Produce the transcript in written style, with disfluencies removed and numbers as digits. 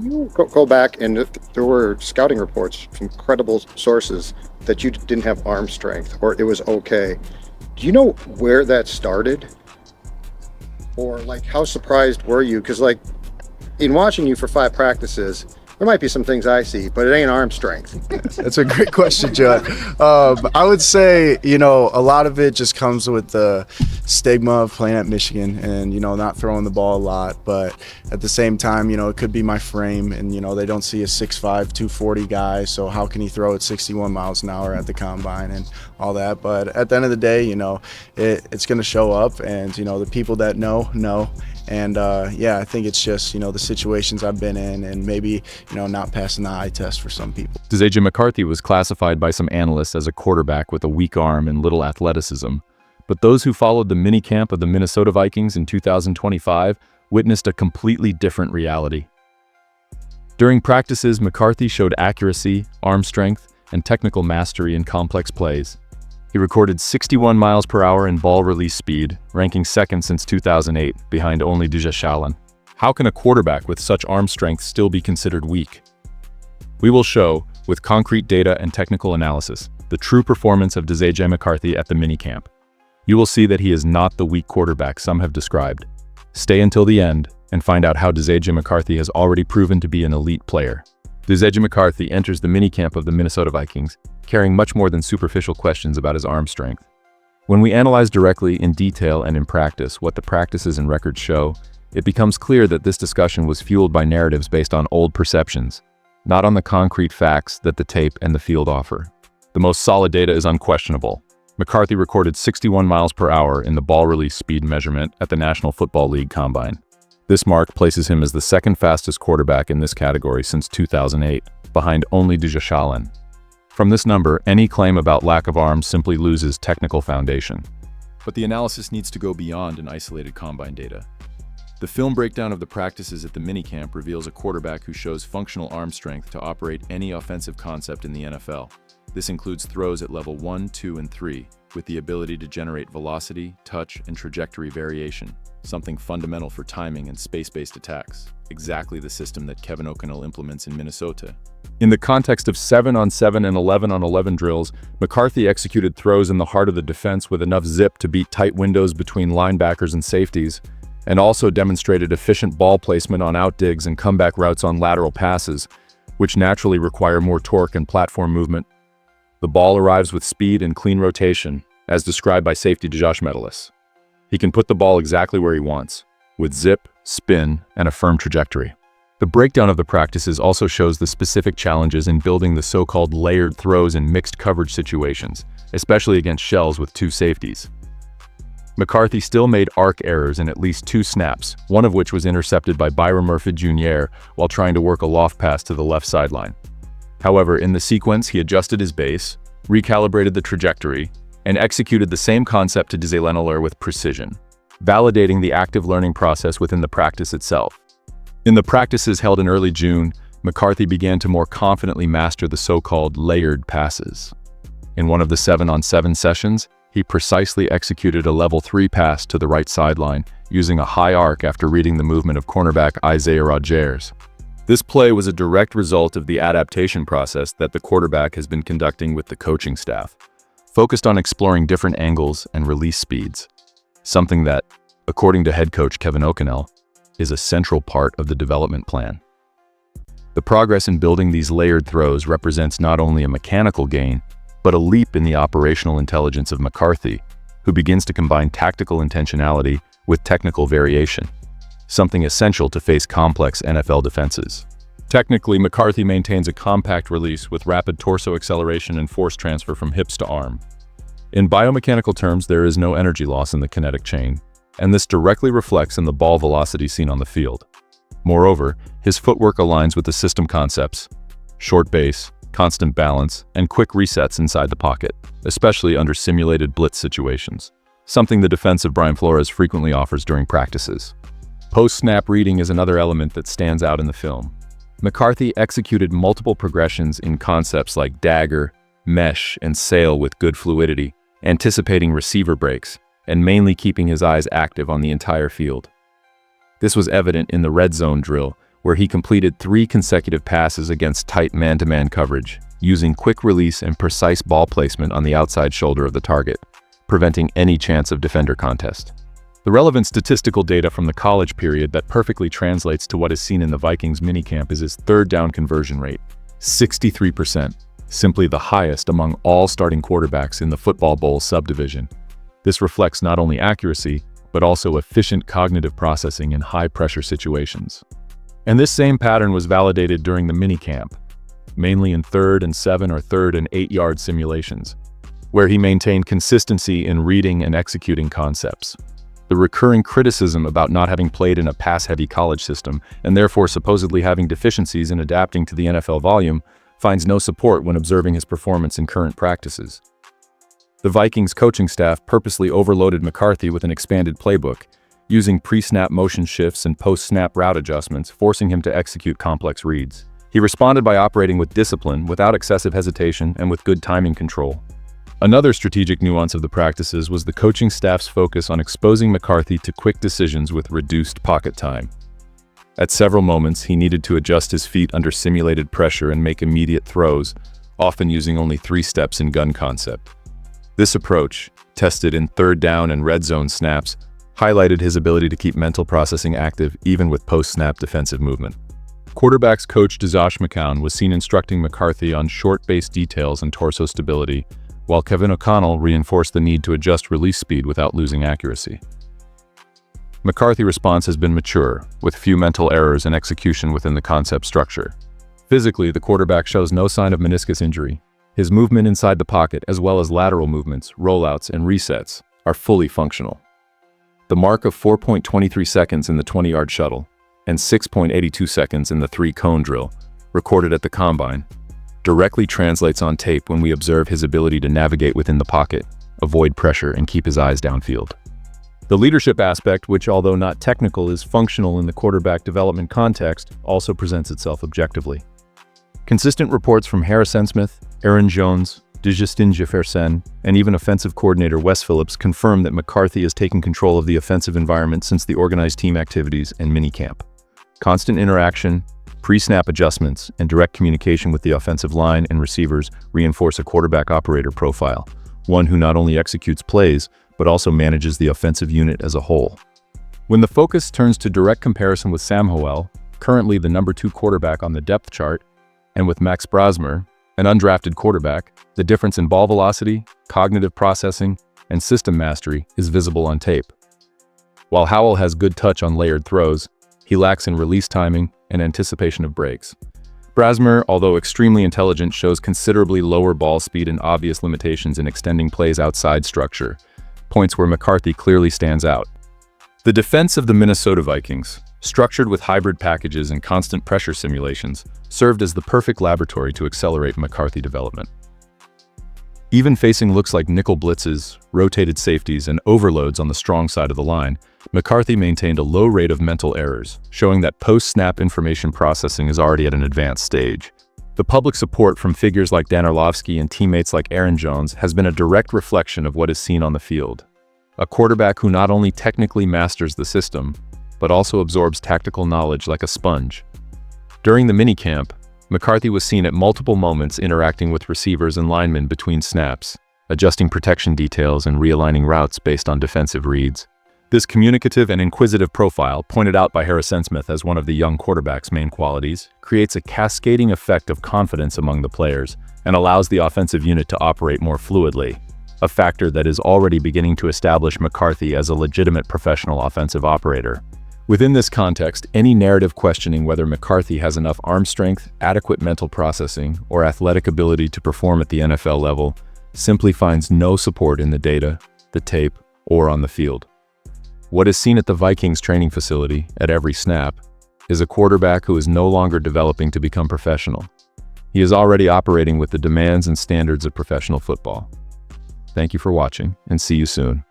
You go back, and there were scouting reports from credible sources that you didn't have arm strength or it was okay. Do you know where that started? Or like how surprised were you? Because like in watching you for 5 practices, there might be some things I see, but it ain't arm strength. That's a great question, Judd. I would say, a lot of it just comes with the stigma of playing at Michigan and, not throwing the ball a lot. But at the same time, it could be my frame and, they don't see a 6'5", 240 guy. So how can he throw at 61 miles an hour at the combine and all that? But at the end of the day, it's going to show up, and, the people that know. And I think it's just, the situations I've been in and maybe, not passing the eye test for some people. JJ McCarthy was classified by some analysts as a quarterback with a weak arm and little athleticism. But those who followed the minicamp of the Minnesota Vikings in 2025 witnessed a completely different reality. During practices, McCarthy showed accuracy, arm strength, and technical mastery in complex plays. He recorded 61 miles per hour in ball release speed, ranking second since 2008, behind only Dujashalan. How can a quarterback with such arm strength still be considered weak? We will show, with concrete data and technical analysis, the true performance of JJ McCarthy at the minicamp. You will see that he is not the weak quarterback some have described. Stay until the end and find out how JJ McCarthy has already proven to be an elite player. JJ McCarthy enters the minicamp of the Minnesota Vikings, carrying much more than superficial questions about his arm strength. When we analyze directly, in detail, and in practice what the practices and records show, it becomes clear that this discussion was fueled by narratives based on old perceptions, not on the concrete facts that the tape and the field offer. The most solid data is unquestionable. McCarthy recorded 61 miles per hour in the ball release speed measurement at the National Football League Combine. This mark places him as the second fastest quarterback in this category since 2008, behind only Dujashalan. From this number, any claim about lack of arms simply loses technical foundation. But the analysis needs to go beyond an isolated combine data. The film breakdown of the practices at the minicamp reveals a quarterback who shows functional arm strength to operate any offensive concept in the NFL. This includes throws at level 1, 2, and 3, with the ability to generate velocity, touch, and trajectory variation, something fundamental for timing and space-based attacks, exactly the system that Kevin O'Connell implements in Minnesota. In the context of 7-on-7 and 11-on-11 drills, McCarthy executed throws in the heart of the defense with enough zip to beat tight windows between linebackers and safeties, and also demonstrated efficient ball placement on outdigs and comeback routes on lateral passes, which naturally require more torque and platform movement. The ball arrives with speed and clean rotation, as described by safety Josh Medalis. He can put the ball exactly where he wants, with zip, spin, and a firm trajectory. The breakdown of the practices also shows the specific challenges in building the so-called layered throws in mixed coverage situations, especially against shells with two safeties. McCarthy still made arc errors in at least 2 snaps, one of which was intercepted by Byron Murphy Jr. while trying to work a loft pass to the left sideline. However, in the sequence, he adjusted his base, recalibrated the trajectory, and executed the same concept to Dizelenaler with precision, validating the active learning process within the practice itself. In the practices held in early June, McCarthy began to more confidently master the so-called layered passes. In one of the 7-on-7 sessions, he precisely executed a level 3 pass to the right sideline, using a high arc after reading the movement of cornerback Isaiah Rodgers. This play was a direct result of the adaptation process that the quarterback has been conducting with the coaching staff, focused on exploring different angles and release speeds, something that, according to head coach Kevin O'Connell, is a central part of the development plan. The progress in building these layered throws represents not only a mechanical gain, but a leap in the operational intelligence of McCarthy, who begins to combine tactical intentionality with technical variation, something essential to face complex NFL defenses. Technically, McCarthy maintains a compact release with rapid torso acceleration and force transfer from hips to arm. In biomechanical terms, there is no energy loss in the kinetic chain, and this directly reflects in the ball velocity seen on the field. Moreover, his footwork aligns with the system concepts: short base, constant balance, and quick resets inside the pocket, especially under simulated blitz situations, something the defensive Brian Flores frequently offers during practices. Post-snap reading is another element that stands out in the film. McCarthy executed multiple progressions in concepts like dagger, mesh, and sail with good fluidity, anticipating receiver breaks, and mainly keeping his eyes active on the entire field. This was evident in the red zone drill, where he completed 3 consecutive passes against tight man-to-man coverage, using quick release and precise ball placement on the outside shoulder of the target, preventing any chance of defender contest. The relevant statistical data from the college period that perfectly translates to what is seen in the Vikings minicamp is his third down conversion rate, 63%, simply the highest among all starting quarterbacks in the Football Bowl subdivision. This reflects not only accuracy, but also efficient cognitive processing in high-pressure situations. And this same pattern was validated during the minicamp, mainly in 3rd and 7 or 3rd and 8-yard simulations, where he maintained consistency in reading and executing concepts. The recurring criticism about not having played in a pass-heavy college system, and therefore supposedly having deficiencies in adapting to the NFL volume, finds no support when observing his performance in current practices. The Vikings coaching staff purposely overloaded McCarthy with an expanded playbook, using pre-snap motion shifts and post-snap route adjustments, forcing him to execute complex reads. He responded by operating with discipline, without excessive hesitation, and with good timing control. Another strategic nuance of the practices was the coaching staff's focus on exposing McCarthy to quick decisions with reduced pocket time. At several moments, he needed to adjust his feet under simulated pressure and make immediate throws, often using only 3 steps in gun concept. This approach, tested in 3rd down and red zone snaps, highlighted his ability to keep mental processing active even with post-snap defensive movement. Quarterbacks coach Josh McCown was seen instructing McCarthy on short base details and torso stability, while Kevin O'Connell reinforced the need to adjust release speed without losing accuracy. McCarthy's response has been mature, with few mental errors and execution within the concept structure. Physically, the quarterback shows no sign of meniscus injury. His movement inside the pocket, as well as lateral movements, rollouts, and resets, are fully functional. The mark of 4.23 seconds in the 20-yard shuttle and 6.82 seconds in the 3-cone drill, recorded at the combine, directly translates on tape when we observe his ability to navigate within the pocket, avoid pressure, and keep his eyes downfield. The leadership aspect, which although not technical is functional in the quarterback development context, also presents itself objectively. Consistent reports from Harrison Smith, Aaron Jones, Justin Jefferson, and even offensive coordinator Wes Phillips confirm that McCarthy has taken control of the offensive environment since the organized team activities and minicamp. Constant interaction, pre-snap adjustments, and direct communication with the offensive line and receivers reinforce a quarterback operator profile, one who not only executes plays, but also manages the offensive unit as a whole. When the focus turns to direct comparison with Sam Howell, currently the number 2 quarterback on the depth chart, and with Max Brosmer, an undrafted quarterback, the difference in ball velocity, cognitive processing, and system mastery is visible on tape. While Howell has good touch on layered throws, he lacks in release timing and anticipation of breaks. Brosmer, although extremely intelligent, shows considerably lower ball speed and obvious limitations in extending plays outside structure, points where McCarthy clearly stands out. The defense of the Minnesota Vikings, structured with hybrid packages and constant pressure simulations, served as the perfect laboratory to accelerate McCarthy development. Even facing looks like nickel blitzes, rotated safeties, and overloads on the strong side of the line, McCarthy maintained a low rate of mental errors, showing that post-snap information processing is already at an advanced stage. The public support from figures like Dan Orlovsky and teammates like Aaron Jones has been a direct reflection of what is seen on the field. A quarterback who not only technically masters the system, but also absorbs tactical knowledge like a sponge. During the minicamp, McCarthy was seen at multiple moments interacting with receivers and linemen between snaps, adjusting protection details and realigning routes based on defensive reads. This communicative and inquisitive profile, pointed out by Harrison Smith as one of the young quarterback's main qualities, creates a cascading effect of confidence among the players and allows the offensive unit to operate more fluidly, a factor that is already beginning to establish McCarthy as a legitimate professional offensive operator. Within this context, any narrative questioning whether McCarthy has enough arm strength, adequate mental processing, or athletic ability to perform at the NFL level simply finds no support in the data, the tape, or on the field. What is seen at the Vikings training facility, at every snap, is a quarterback who is no longer developing to become professional. He is already operating with the demands and standards of professional football. Thank you for watching, and see you soon.